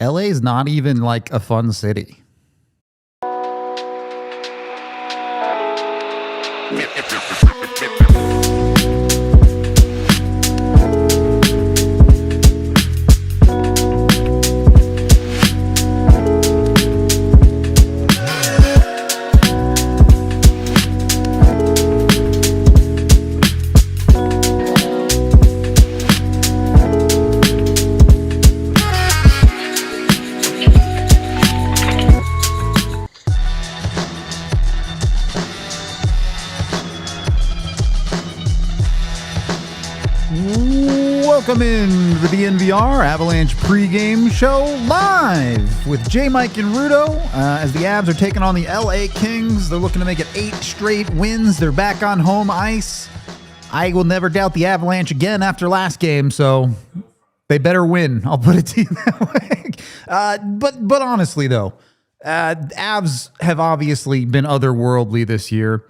LA is not even like a fun city. Welcome in to the DNVR Avalanche Pregame Show live with J. Mike and Rudo as the Avs are taking on the LA Kings. They're looking to make it 8 straight wins. They're back on home ice. I will never doubt the Avalanche again after last game, so they better win. I'll put it to you that way. But honestly, though, Avs have obviously been otherworldly this year.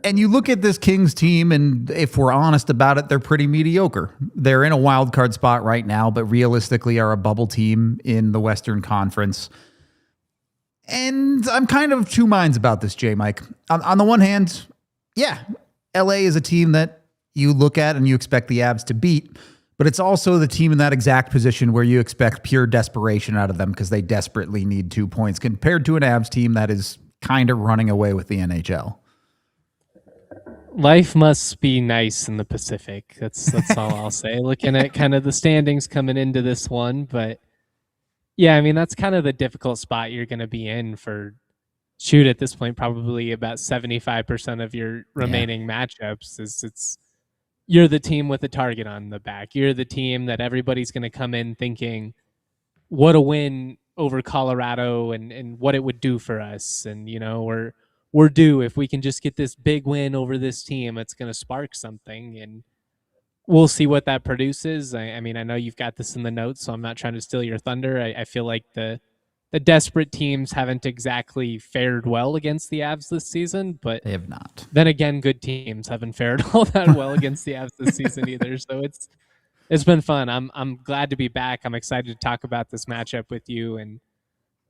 And you look at this Kings team, and if we're honest about it, they're pretty mediocre. They're in a wild card spot right now, but realistically are a bubble team in the Western Conference. And I'm kind of two minds about this, J. Mike. On the one hand, yeah, LA is a team that you look at and you expect the Avs to beat, but it's also the team in that exact position where you expect pure desperation out of them because they desperately need 2 points compared to an Avs team that is kind of running away with the NHL. Life must be nice in the Pacific. That's all I'll say. Looking at kind of the standings coming into this one, but yeah, I mean that's kind of the difficult spot you're going to be in for shoot at this point. Probably about 75% of your remaining matchups is you're the team with the target on the back. You're the team that everybody's going to come in thinking, what a win over Colorado and what it would do for us, and you know we're due. If we can just get this big win over this team, it's going to spark something, and we'll see what that produces. I mean, I know you've got this in the notes, so I'm not trying to steal your thunder. I feel like the desperate teams haven't exactly fared well against the Avs this season, but they have not. Then again, good teams haven't fared all that well against the Avs this season either. So it's been fun. I'm glad to be back. I'm excited to talk about this matchup with you, and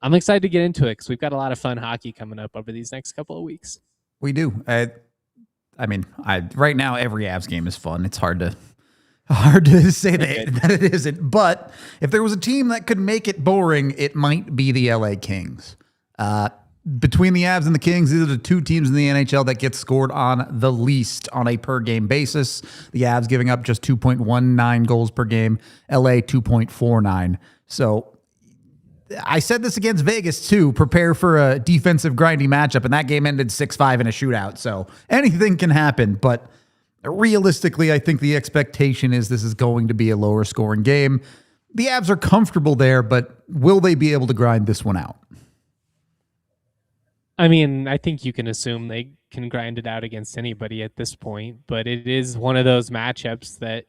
I'm excited to get into it because we've got a lot of fun hockey coming up over these next couple of weeks. We do. I mean, right now every Avs game is fun. It's hard to say that it isn't. But if there was a team that could make it boring, it might be the LA Kings. Between the Avs and the Kings, these are the two teams in the NHL that get scored on the least on a per game basis. The Avs giving up just 2.19 goals per game. LA 2.49. So I said this against Vegas, too. Prepare for a defensive grindy matchup, and that game ended 6-5 in a shootout. So anything can happen, but realistically, I think the expectation is this is going to be a lower scoring game. The Avs are comfortable there, but will they be able to grind this one out? I mean, I think you can assume they can grind it out against anybody at this point, but it is one of those matchups that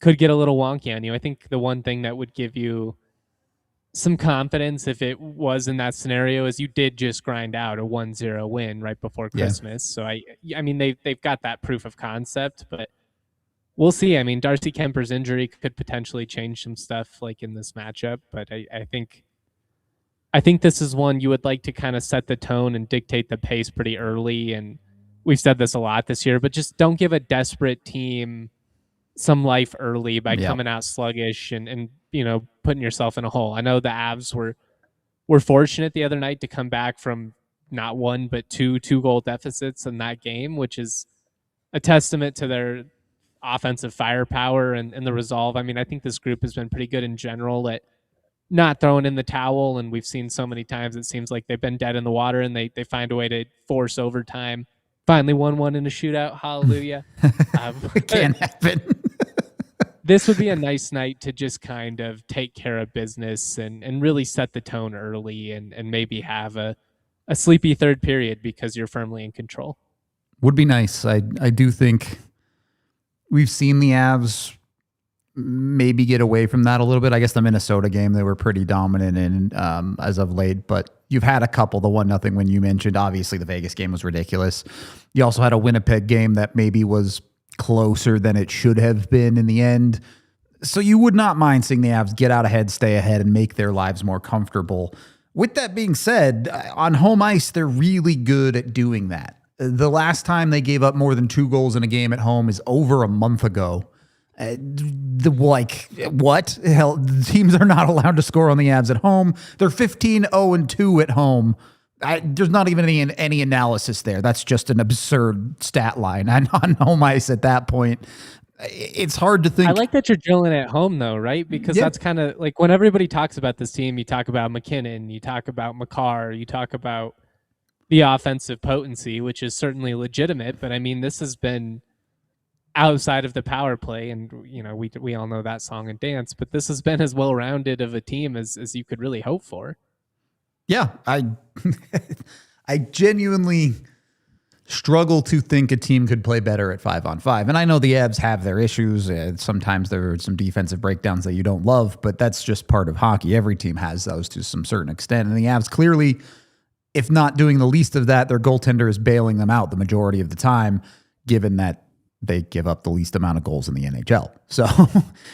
could get a little wonky on you. I think the one thing that would give you some confidence if it was in that scenario is you did just grind out a 1-0 win right before Christmas. So I mean they've got that proof of concept, but we'll see. I mean, Darcy Kemper's injury could potentially change some stuff like in this matchup, but I think this is one you would like to kind of set the tone and dictate the pace pretty early, and we've said this a lot this year, but just don't give a desperate team some life early by coming out sluggish and you know, putting yourself in a hole. I know the Avs were fortunate the other night to come back from not one but two goal deficits in that game, which is a testament to their offensive firepower and the resolve. I mean, I think this group has been pretty good in general at not throwing in the towel, and we've seen so many times it seems like they've been dead in the water and they find a way to force overtime. Finally won one in a shootout. Hallelujah. It can't happen. This would be a nice night to just kind of take care of business and really set the tone early and maybe have a sleepy third period because you're firmly in control. Would be nice. I do think we've seen the Avs maybe get away from that a little bit. I guess the Minnesota game they were pretty dominant in as of late, but you've had a couple. The 1-0 when you mentioned, obviously the Vegas game was ridiculous. You also had a Winnipeg game that maybe was closer than it should have been in the end. So you would not mind seeing the Avs get out ahead, stay ahead, and make their lives more comfortable. With that being said, on home ice, they're really good at doing that. The last time they gave up more than 2 goals in a game at home is over a month ago. What? Hell, teams are not allowed to score on the Avs at home. They're 15-0-2 at home. There's not even any analysis there. That's just an absurd stat line on home ice at that point. It's hard to think. I like that you're drilling at home, though, right? Because that's kind of like when everybody talks about this team, you talk about McKinnon, you talk about Makar, you talk about the offensive potency, which is certainly legitimate. But I mean, this has been outside of the power play, and we all know that song and dance. But this has been as well-rounded of a team as you could really hope for. Yeah, I genuinely struggle to think a team could play better at 5-on-5. And I know the Avs have their issues. Sometimes there are some defensive breakdowns that you don't love, but that's just part of hockey. Every team has those to some certain extent. And the Avs clearly, if not doing the least of that, their goaltender is bailing them out the majority of the time, given that they give up the least amount of goals in the NHL. So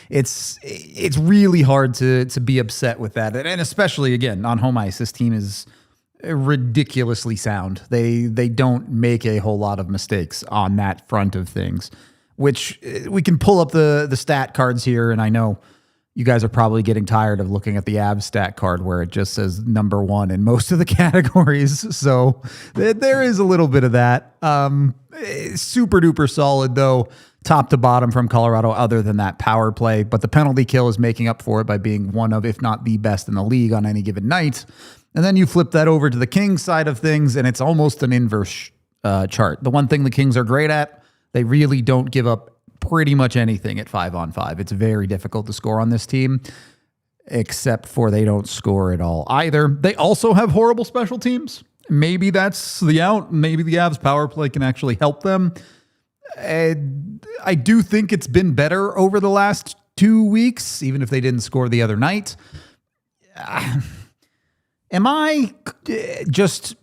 it's really hard to be upset with that. And especially, again, on home ice, this team is ridiculously sound. They don't make a whole lot of mistakes on that front of things, which we can pull up the stat cards here. And I know you guys are probably getting tired of looking at the Avs stat card where it just says number 1 in most of the categories. So there is a little bit of that. Super duper solid though, top to bottom from Colorado, other than that power play. But the penalty kill is making up for it by being one of, if not the best in the league on any given night. And then you flip that over to the Kings side of things, and it's almost an inverse chart. The one thing the Kings are great at, they really don't give up pretty much anything at 5-on-5. It's very difficult to score on this team, except for they don't score at all either. They also have horrible special teams. Maybe that's the out. Maybe the Avs power play can actually help them. I do think it's been better over the last 2 weeks, even if they didn't score the other night. Am I just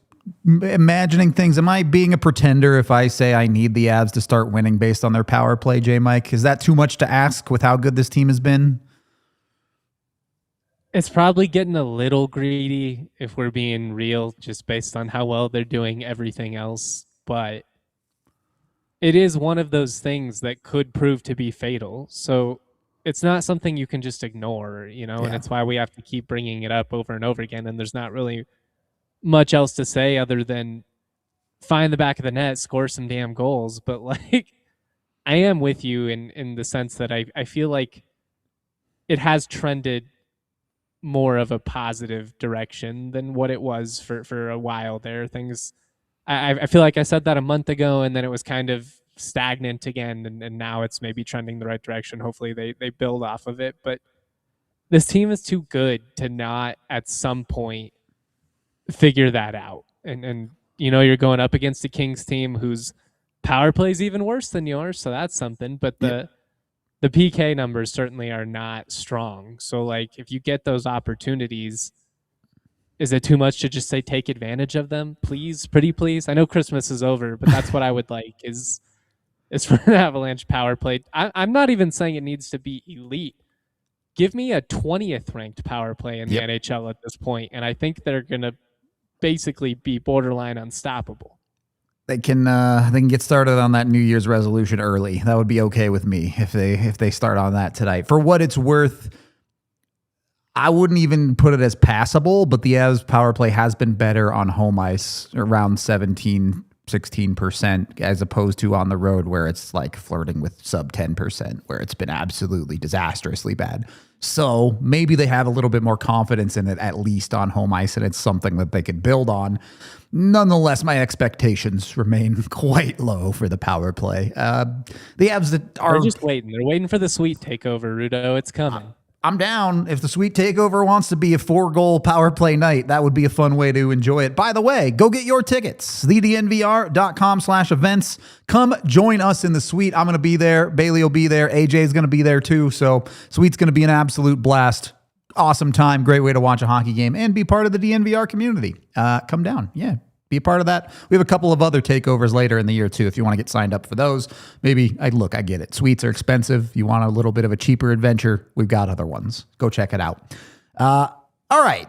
imagining things? Am I being a pretender if I say I need the Avs to start winning based on their power play, J-Mike? Is that too much to ask with how good this team has been? It's probably getting a little greedy if we're being real, just based on how well they're doing everything else. But it is one of those things that could prove to be fatal. So it's not something you can just ignore, and it's why we have to keep bringing it up over and over again. And there's not really much else to say other than find the back of the net, score some damn goals. But I am with you in the sense that I feel like it has trended more of a positive direction than what it was for a while there. Things, I feel like I said that a month ago, and then it was kind of stagnant again, and now it's maybe trending the right direction. Hopefully they build off of it, but this team is too good to not at some point figure that out. And you're going up against a Kings team whose power play is even worse than yours, so that's something. But the PK numbers certainly are not strong. So if you get those opportunities, is it too much to just say take advantage of them, please, pretty please? I know Christmas is over, but that's what I would like is for an Avalanche power play. I'm not even saying it needs to be elite. Give me a 20th ranked power play in the NHL at this point, and I think they're going to basically be borderline unstoppable. They can get started on that New Year's resolution early. That would be okay with me if they start on that tonight. For what it's worth, I wouldn't even put it as passable, but the Avs power play has been better on home ice, around 16%, as opposed to on the road where it's flirting with sub 10%, where it's been absolutely disastrously bad. So maybe they have a little bit more confidence in it, at least on home ice, and it's something that they could build on. Nonetheless, my expectations remain quite low for the power play. The Avs that are... They're just waiting. They're waiting for the sweet takeover, Rudo. It's coming. I'm down. If the Sweet Takeover wants to be a 4-goal power play night, that would be a fun way to enjoy it. By the way, go get your tickets. thednvr.com/events. Come join us in the Suite. I'm going to be there. Bailey will be there. AJ is going to be there too. So Suite's going to be an absolute blast. Awesome time. Great way to watch a hockey game and be part of the DNVR community. Come down. Yeah. be a part of that. We have a couple of other takeovers later in the year too if you want to get signed up for those. Maybe, I get it. Suites are expensive. You want a little bit of a cheaper adventure, we've got other ones. Go check it out. All right.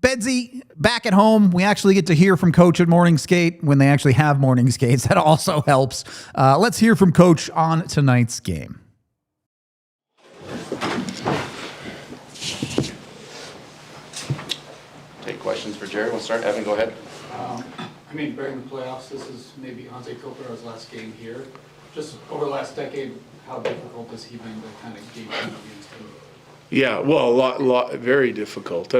Bedsy, back at home. We actually get to hear from Coach at morning skate when they actually have morning skates. That also helps. Let's hear from Coach on tonight's game. Take questions for Jerry. We'll start. Evan, go ahead. During the playoffs, this is maybe Anze Kopitar's last game here. Just over the last decade, how difficult has he been to kind of game plan against him? Yeah, well, a lot, very difficult.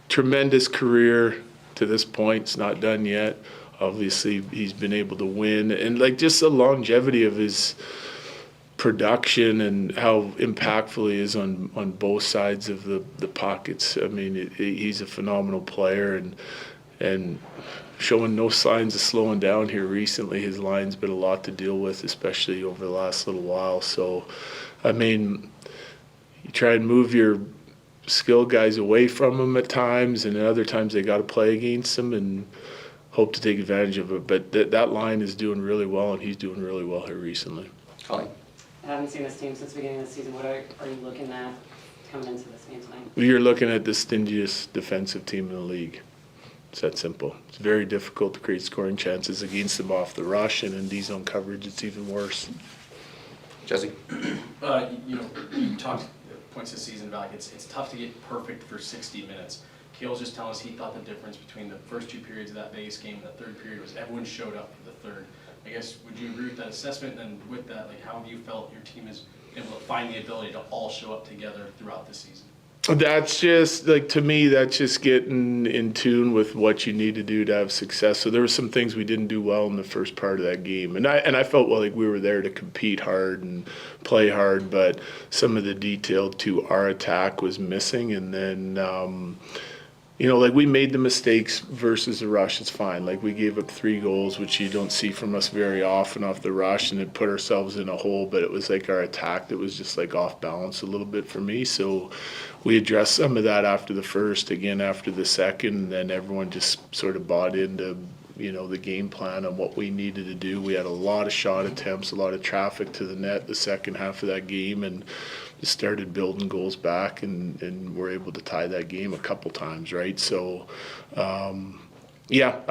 Tremendous career to this point. It's not done yet. Obviously, he's been able to win, and just the longevity of his production and how impactful he is on both sides of the pockets. He's a phenomenal player and showing no signs of slowing down here recently. His line's been a lot to deal with, especially over the last little while. So, you try and move your skill guys away from him at times, and at other times they got to play against him and hope to take advantage of it. But that line is doing really well, and he's doing really well here recently. Colleen. I haven't seen this team since the beginning of the season. What are you looking at coming into this game tonight? You're looking at the stingiest defensive team in the league. It's that simple. It's very difficult to create scoring chances against them off the rush, and in D-zone coverage, it's even worse. Jesse. You talked points this season about it's tough to get perfect for 60 minutes. Kale's just telling us he thought the difference between the first two periods of that Vegas game and the third period was everyone showed up for the third. I guess, would you agree with that assessment? And with that, how have you felt your team is able to find the ability to all show up together throughout the season? That's just, to me, that's just getting in tune with what you need to do to have success. So there were some things we didn't do well in the first part of that game. And I felt we were there to compete hard and play hard, but some of the detail to our attack was missing. And then, we made the mistakes versus the rush. It's fine. We gave up 3 goals, which you don't see from us very often off the rush, and it put ourselves in a hole. But it was our attack that was just off balance a little bit for me. So we addressed some of that after the first, again after the second, and then everyone just sort of bought into the game plan on what we needed to do. We had a lot of shot attempts, a lot of traffic to the net the second half of that game, and just started building goals back, and we're able to tie that game a couple times, right? So, I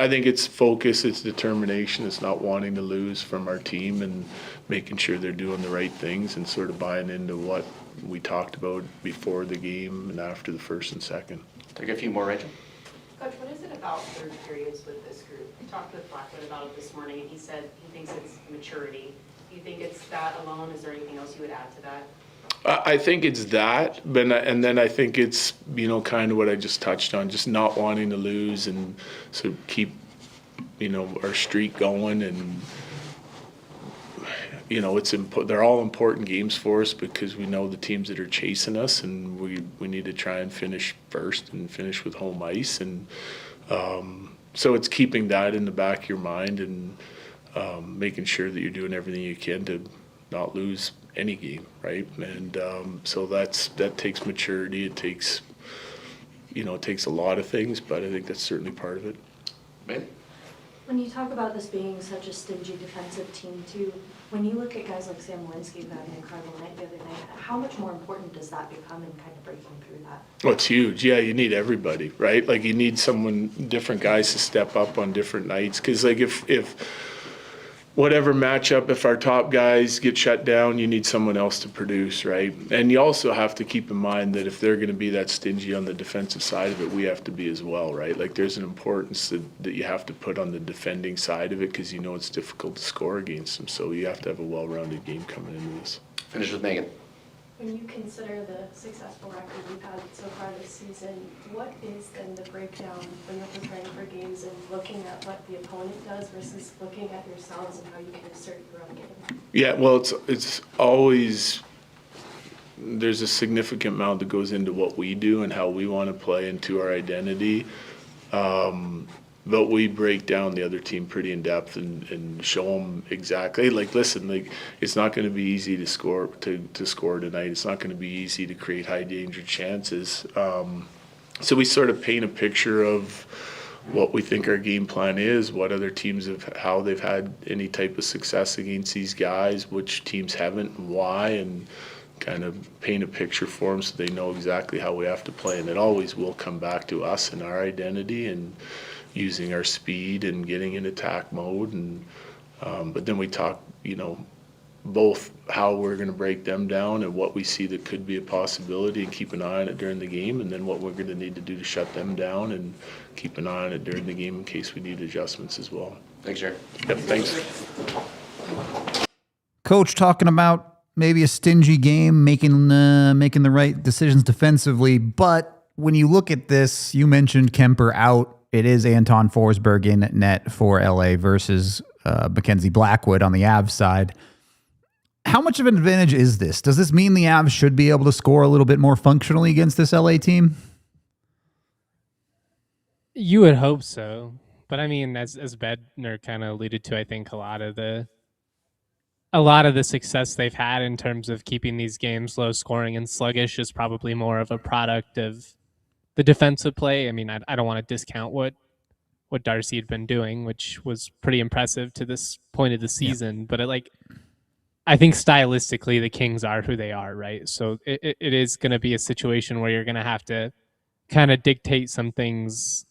think it's focus, it's determination, it's not wanting to lose from our team, and making sure they're doing the right things and sort of buying into what we talked about before the game and after the first and second. Take a few more, Rachel. Coach, what is it about third periods with this group? We talked with Blackwood about it this morning, and he said he thinks it's maturity. Do you think it's that alone? Is there anything else you would add to that? I think it's that, and then I think it's, kind of what I just touched on, just not wanting to lose and so keep, our streak going. And, they're all important games for us because we know the teams that are chasing us, and we need to try and finish first and finish with home ice. And so it's keeping that in the back of your mind and making sure that you're doing everything you can to not lose any game, right? And so that takes maturity. It takes, it takes a lot of things, but I think that's certainly part of it. Bailey. When you talk about this being such a stingy defensive team too, when you look at guys like Sam Walensky who had an incredible night the other night, how much more important does that become in kind of breaking through that? Well, it's huge. Yeah, you need everybody, right? You need different guys to step up on different nights. Because if whatever matchup, if our top guys get shut down, you need someone else to produce, right? And you also have to keep in mind that if they're going to be that stingy on the defensive side of it, we have to be as well, right? There's an importance that you have to put on the defending side of it because it's difficult to score against them. So you have to have a well-rounded game coming into this. Finish with Megan. When you consider the successful record we've had so far this season, what is then the breakdown when you're preparing for games and looking at what the opponent does versus looking at yourselves and how you can assert your own game? Yeah, well, it's always, there's a significant amount that goes into what we do and how we want to play into our identity. But we break down the other team pretty in depth and show them exactly. Listen, it's not going to be easy to score tonight. It's not going to be easy to create high danger chances. So we sort of paint a picture of what we think our game plan is, what other teams how they've had any type of success against these guys, which teams haven't, and why, and kind of paint a picture for them so they know exactly how we have to play. And it always will come back to us and our identity and using our speed and getting in attack mode. And but then we talk, both how we're going to break them down and what we see that could be a possibility and keep an eye on it during the game, and then what we're going to need to do to shut them down and keep an eye on it during the game in case we need adjustments as well. Thanks, Jared. Yep, thanks. Coach talking about maybe a stingy game, making the right decisions defensively. But when you look at this, you mentioned Kemper out. It is Anton Forsberg in net for LA versus Mackenzie Blackwood on the Avs side. How much of an advantage is this? Does this mean the Avs should be able to score a little bit more functionally against this LA team? You would hope so. But I mean, as Bednar kind of alluded to, I think a lot of the success they've had in terms of keeping these games low scoring and sluggish is probably more of a product of the defensive play. I mean, I don't want to discount what Darcy had been doing, which was pretty impressive to this point of the season. Yeah. But I think stylistically the Kings are who they are, right? So it is going to be a situation where you're going to have to kind of dictate some things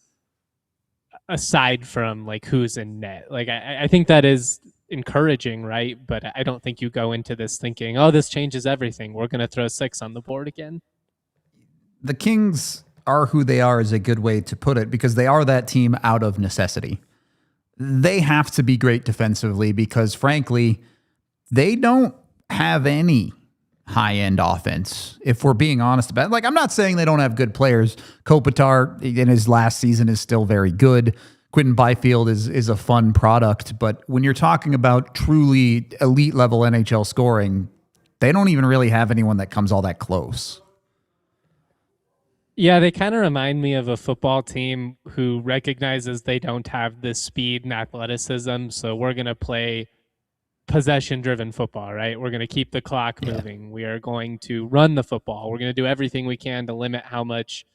aside from like who's in net. Like I think that is encouraging, right? But I don't think you go into this thinking, oh, this changes everything. We're going to throw 6 on the board again. The Kings are who they are is a good way to put it, because they are that team out of necessity. They have to be great defensively because, frankly, they don't have any high-end offense, if we're being honest about it. Like, I'm not saying they don't have good players. Kopitar in his last season is still very good. Quentin Byfield is a fun product. But when you're talking about truly elite-level NHL scoring, they don't even really have anyone that comes all that close. Yeah, they kind of remind me of a football team who recognizes they don't have the speed and athleticism, so we're going to play possession-driven football, right? We're going to keep the clock moving. We are going to run the football. We're going to do everything we can to limit how much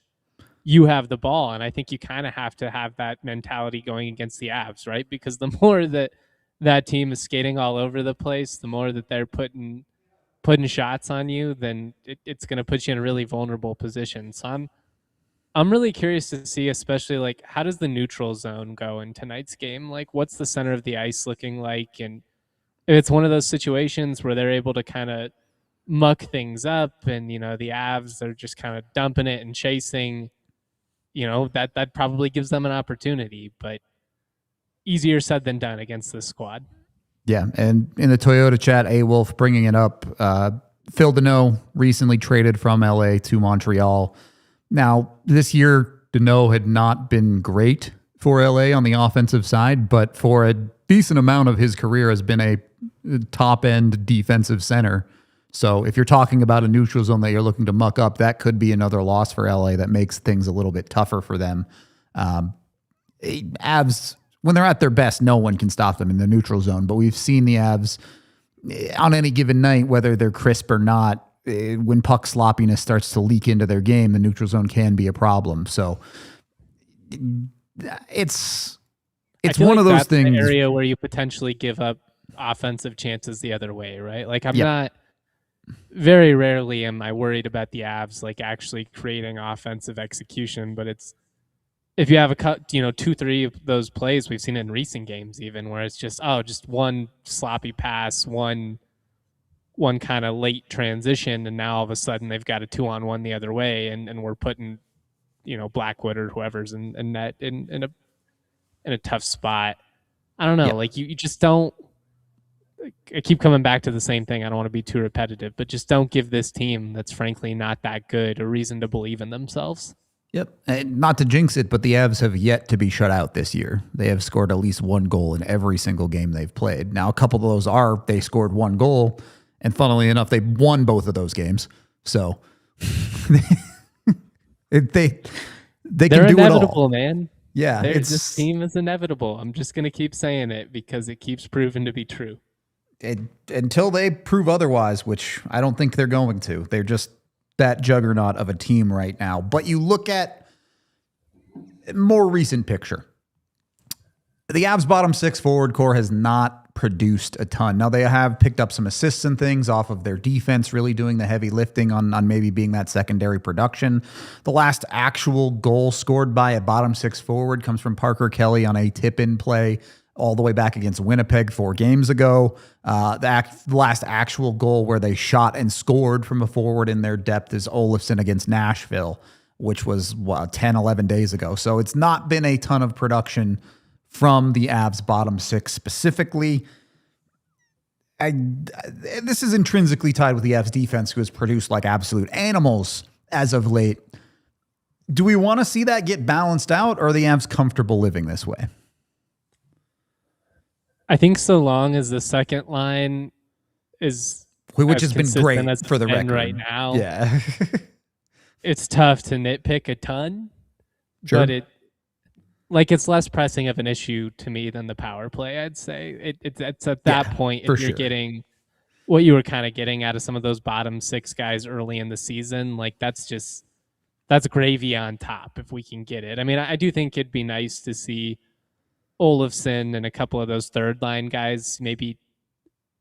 you have the ball. And I think you kind of have to have that mentality going against the Avs, right? Because the more that team is skating all over the place, the more that they're putting shots on you, then it's going to put you in a really vulnerable position. So I'm really curious to see, especially like, how does the neutral zone go in tonight's game? Like, what's the center of the ice looking like? And if it's one of those situations where they're able to kind of muck things up and, the Avs are just kind of dumping it and chasing, that probably gives them an opportunity, but easier said than done against this squad. Yeah, and in the Toyota chat, A-Wolf bringing it up, Phil Deneau recently traded from LA to Montreal. Now, this year, Deneau had not been great for LA on the offensive side, but for a decent amount of his career has been a top-end defensive center. So if you're talking about a neutral zone that you're looking to muck up, that could be another loss for LA that makes things a little bit tougher for them. Avs, when they're at their best, no one can stop them in the neutral zone. But we've seen the Avs on any given night, whether they're crisp or not, when puck sloppiness starts to leak into their game, the neutral zone can be a problem. So it's one of those things. The area where you potentially give up offensive chances the other way, right? Like not very rarely am I worried about the Avs like actually creating offensive execution, but it's if you have 2-3 of those plays, we've seen it in recent games even, where it's just one sloppy pass, one kind of late transition, and now all of a sudden they've got a 2-on-1 the other way, and we're putting Blackwood or whoever's in net in a tough spot. I don't know, like you just don't. I keep coming back to the same thing. I don't want to be too repetitive, but just don't give this team that's frankly not that good a reason to believe in themselves. Yep. And not to jinx it, but the Avs have yet to be shut out this year. They have scored at least one goal in every single game they've played. Now, a couple of those they scored one goal, and funnily enough, they won both of those games. So they can do inevitable, it all. Man. Yeah. This team is inevitable. I'm just going to keep saying it because it keeps proving to be true. Until they prove otherwise, which I don't think they're going to. They're just that juggernaut of a team right now. But you look at more recent picture. the Avs bottom six forward core has not produced a ton. Now they have picked up some assists and things off of their defense, really doing the heavy lifting on maybe being that secondary production. The last actual goal scored by a bottom six forward comes from Parker Kelly on a tip-in play all the way back against Winnipeg 4 games ago. The last actual goal where they shot and scored from a forward in their depth is Olofsson against Nashville, which was 10, 11 days ago. So it's not been a ton of production from the Avs bottom six specifically. This is intrinsically tied with the Avs defense, who has produced like absolute animals as of late. Do we want to see that get balanced out, or are the Avs comfortable living this way? I think so long as the second line is, which has been great as for the it's been record right now. Yeah. It's tough to nitpick a ton, Sure. but it's less pressing of an issue to me than the power play, I'd say. It's at that point, if you're getting what you were kind of getting out of some of those bottom six guys early in the season, like that's gravy on top if we can get it. I mean, I do think it'd be nice to see Olofsson and a couple of those third line guys maybe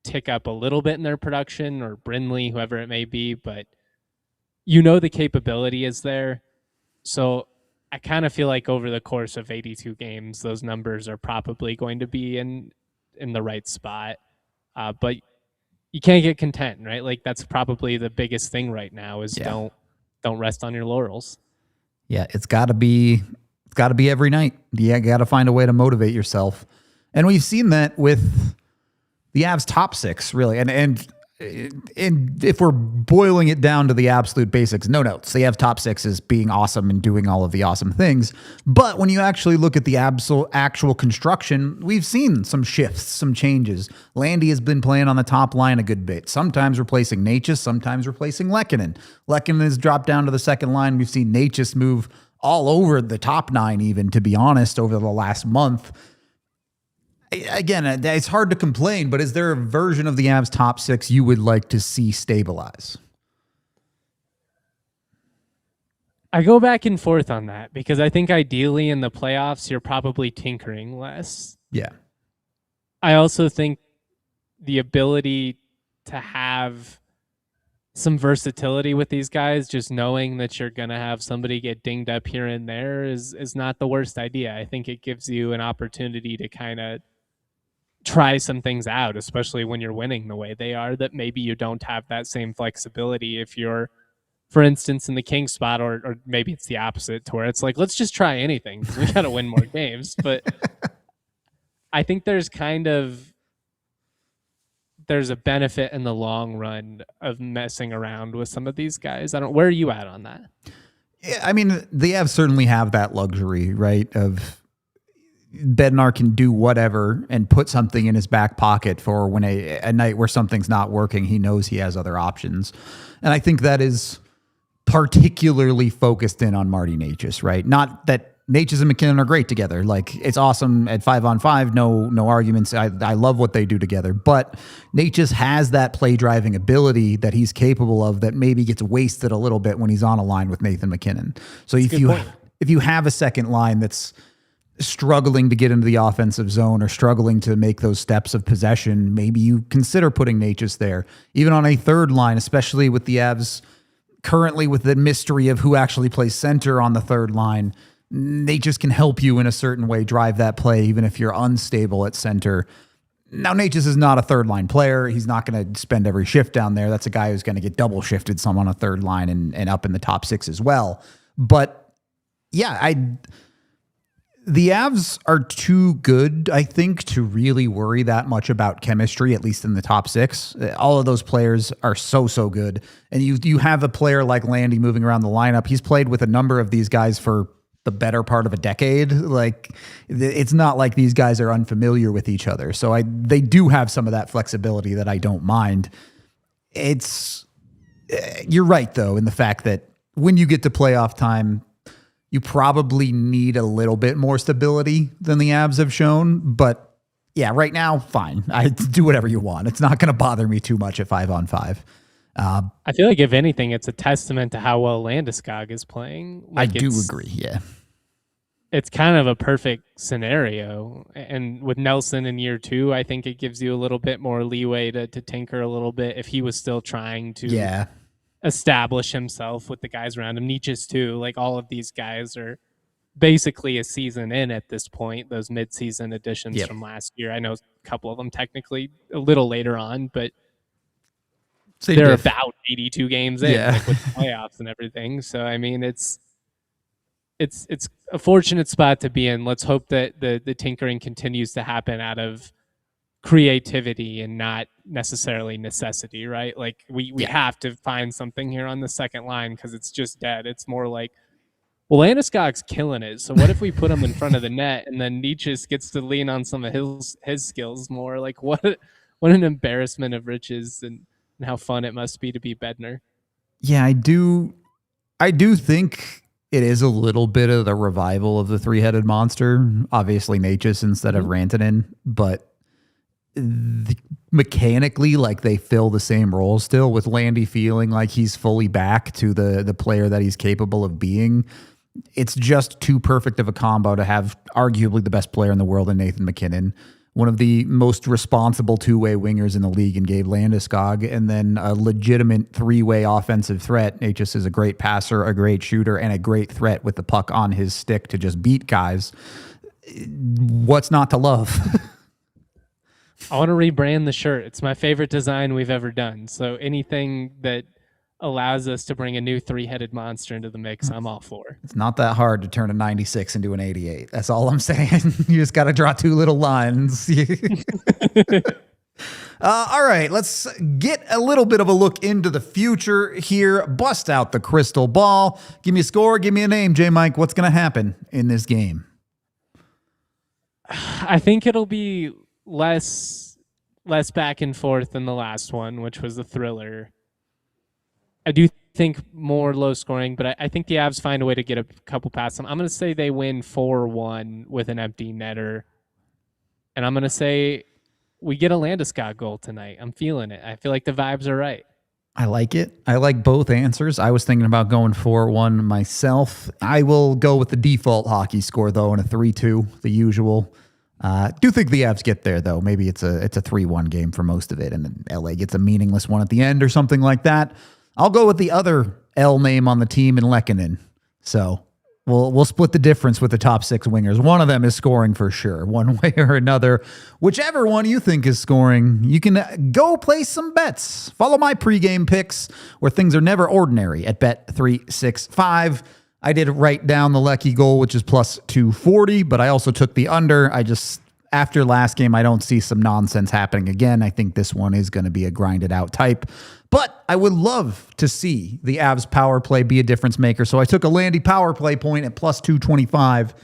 tick up a little bit in their production, or Brindley, whoever it may be, but the capability is there. So I kind of feel like over the course of 82 games, those numbers are probably going to be in the right spot. But you can't get content, right? Like that's probably the biggest thing right now is don't rest on your laurels. Yeah, it's got to be every night. You got to find a way to motivate yourself. And we've seen that with the Avs top six, really. And if we're boiling it down to the absolute basics, no notes. The Avs top six is being awesome and doing all of the awesome things. But when you actually look at the actual construction, we've seen some shifts, some changes. Landy has been playing on the top line a good bit, sometimes replacing Necas, sometimes replacing Lehkonen. Lehkonen has dropped down to the second line. We've seen Necas move all over the top nine, even, to be honest, over the last month. Again, it's hard to complain, but is there a version of the Avs top six you would like to see stabilize? I go back and forth on that because I think ideally in the playoffs, you're probably tinkering less. Yeah. I also think the ability to have some versatility with these guys, just knowing that you're going to have somebody get dinged up here and there is not the worst idea. I think it gives you an opportunity to kind of try some things out, especially when you're winning the way they are, that maybe you don't have that same flexibility if you're, for instance, in the King spot, or maybe it's the opposite, to where it's like, let's just try anything because we got to win more games. But I think there's a benefit in the long run of messing around with some of these guys. Where are you at on that? Yeah, I mean, the Avs certainly have that luxury, right, of Bednar can do whatever and put something in his back pocket for when a night where something's not working, he knows he has other options. And I think that is particularly focused in on Marty Necas, right? Not that Necas and McKinnon are great together. Like, it's awesome at 5-on-5, no arguments. I love what they do together. But Necas has that play driving ability that he's capable of that maybe gets wasted a little bit when he's on a line with Nathan McKinnon. So if you have a second line that's struggling to get into the offensive zone or struggling to make those steps of possession, maybe you consider putting Necas there. Even on a third line, especially with the Avs currently with the mystery of who actually plays center on the third line, Necas can help you in a certain way drive that play, even if you're unstable at center. Now, Necas is not a third line player. He's not going to spend every shift down there. That's a guy who's going to get double shifted some on a third line and up in the top six as well. But yeah, the Avs are too good, I think, to really worry that much about chemistry, at least in the top six. All of those players are so good. And you have a player like Landy moving around the lineup. He's played with a number of these guys for the better part of a decade. Like, it's not like these guys are unfamiliar with each other. So they do have some of that flexibility that I don't mind. You're right, though, in the fact that when you get to playoff time, you probably need a little bit more stability than the Avs have shown. But yeah, right now, fine. I do whatever you want. It's not going to bother me too much at 5-on-5. I feel like, if anything, it's a testament to how well Landeskog is playing. I do agree, yeah. it's kind of a perfect scenario. And with Nelson in year 2, I think it gives you a little bit more leeway to tinker a little bit if he was still trying to establish himself with the guys around him. Necas too. Like, all of these guys are basically a season in at this point, those mid-season additions from last year. I know a couple of them technically a little later on, but they're about 82 games in, like, with the playoffs and everything. So, I mean, it's a fortunate spot to be in. Let's hope that the tinkering continues to happen out of creativity and not necessarily necessity, right? Like, we have to find something here on the second line because it's just dead. It's more like, well, Landeskog's killing it, so what if we put him in front of the net and then Necas gets to lean on some of his skills more? Like, what an embarrassment of riches, and how fun it must be to be Bednar. Yeah, I do think it is a little bit of the revival of the three-headed monster. Obviously, Necas instead of Rantanen, but mechanically, like, they fill the same role still, with Landy feeling like he's fully back to the player that he's capable of being. It's just too perfect of a combo to have arguably the best player in the world in Nathan MacKinnon, one of the most responsible two-way wingers in the league in Gabe Landeskog, and then a legitimate three-way offensive threat. Necas is a great passer, a great shooter, and a great threat with the puck on his stick to just beat guys. What's not to love? I want to rebrand the shirt. It's my favorite design we've ever done. So anything that allows us to bring a new three-headed monster into the mix, I'm all for. It's not that hard to turn a 96 into an 88. That's all I'm saying. You just got to draw two little lines. All right, let's get a little bit of a look into the future here. Bust out the crystal ball. Give me a score. Give me a name, J. Mike. What's going to happen in this game? I think it'll be less back and forth than the last one, which was a thriller. I do think more low scoring, but I think the Avs find a way to get a couple past them. I'm going to say they win 4-1 with an empty netter. And I'm going to say we get a Landeskog goal tonight. I'm feeling it. I feel like the vibes are right. I like it. I like both answers. I was thinking about going 4-1 myself. I will go with the default hockey score, though, in a 3-2, the usual. Do think the Avs get there, though. Maybe it's a 3-1 game for most of it, and then LA gets a meaningless one at the end or something like that. I'll go with the other L name on the team in Lehkonen. So we'll split the difference with the top six wingers. One of them is scoring for sure, one way or another. Whichever one you think is scoring, you can go place some bets. Follow my pregame picks where things are never ordinary at Bet365. I did write down the Lecky goal, which is plus 240, but I also took the under. After last game, I don't see some nonsense happening again. I think this one is going to be a grinded out type. But I would love to see the Avs power play be a difference maker. So I took a Landy power play point at plus 225.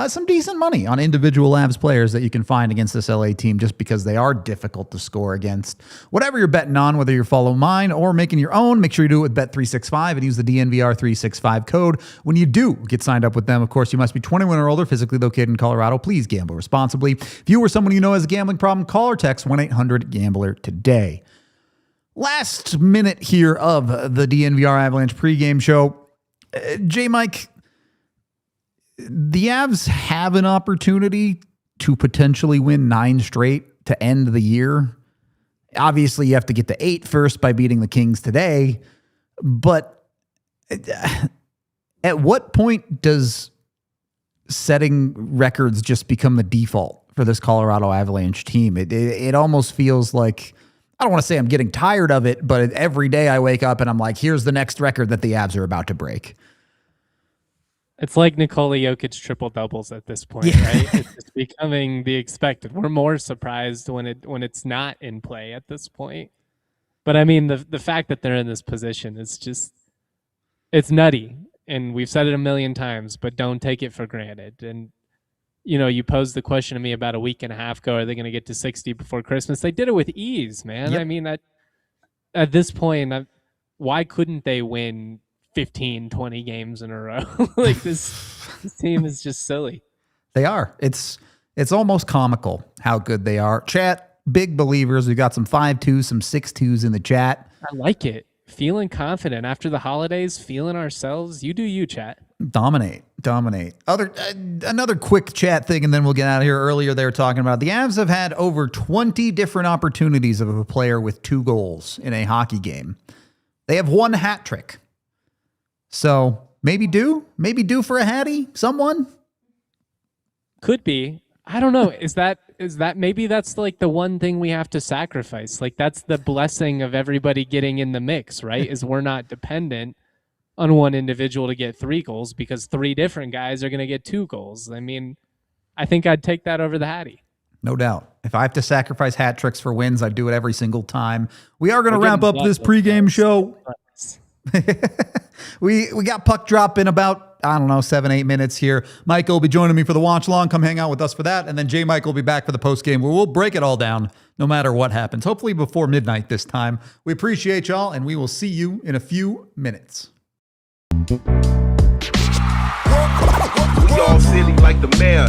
Some decent money on individual Avs players that you can find against this LA team just because they are difficult to score against. Whatever you're betting on, whether you're following mine or making your own, make sure you do it with Bet365 and use the DNVR 365 code. When you do get signed up with them, of course, you must be 21 or older, physically located in Colorado. Please gamble responsibly. If you or someone you know has a gambling problem, call or text 1-800-GAMBLER today. Last minute here of the DNVR Avalanche pregame show. J. Mike, the Avs have an opportunity to potentially win 9 straight to end the year. Obviously, you have to get to 8 first by beating the Kings today. But at what point does setting records just become the default for this Colorado Avalanche team? It almost feels like, I don't want to say I'm getting tired of it, but every day I wake up and I'm like, here's the next record that the Avs are about to break. It's like Nikola Jokic triple doubles at this point, right? It's becoming the expected. We're more surprised when it's not in play at this point. But I mean, the fact that they're in this position is just, it's nutty. And we've said it a million times, but don't take it for granted. And, you know, you posed the question to me about a week and a half ago, are they going to get to 60 before Christmas? They did it with ease, man. Yep. I mean, at this point, why couldn't they win 15, 20 games in a row? Like this team is just silly. They are. It's almost comical how good they are. Chat, big believers. We got some 5-2s, some 6-2s in the chat. I like it. Feeling confident after the holidays, feeling ourselves. You do you, chat. Dominate. Dominate. Another quick chat thing, and then we'll get out of here. Earlier they were talking about the Avs have had over 20 different opportunities of a player with 2 goals in a hockey game. They have 1 hat trick. So maybe due for a hattie, someone? Could be. I don't know. Is that maybe that's like the one thing we have to sacrifice? Like that's the blessing of everybody getting in the mix, right? Is we're not dependent on one individual to get 3 goals because 3 different guys are going to get 2 goals. I mean, I think I'd take that over the hattie. No doubt. If I have to sacrifice hat tricks for wins, I'd do it every single time. We are going to wrap up this pregame show. We got puck drop in about, 7-8 minutes here. Mike will be joining me for the watch long. Come hang out with us for that. And then J Mike will be back for the post game where we'll break it all down no matter what happens. Hopefully before midnight this time. We appreciate y'all, and we will see you in a few minutes. We all silly like the mayor.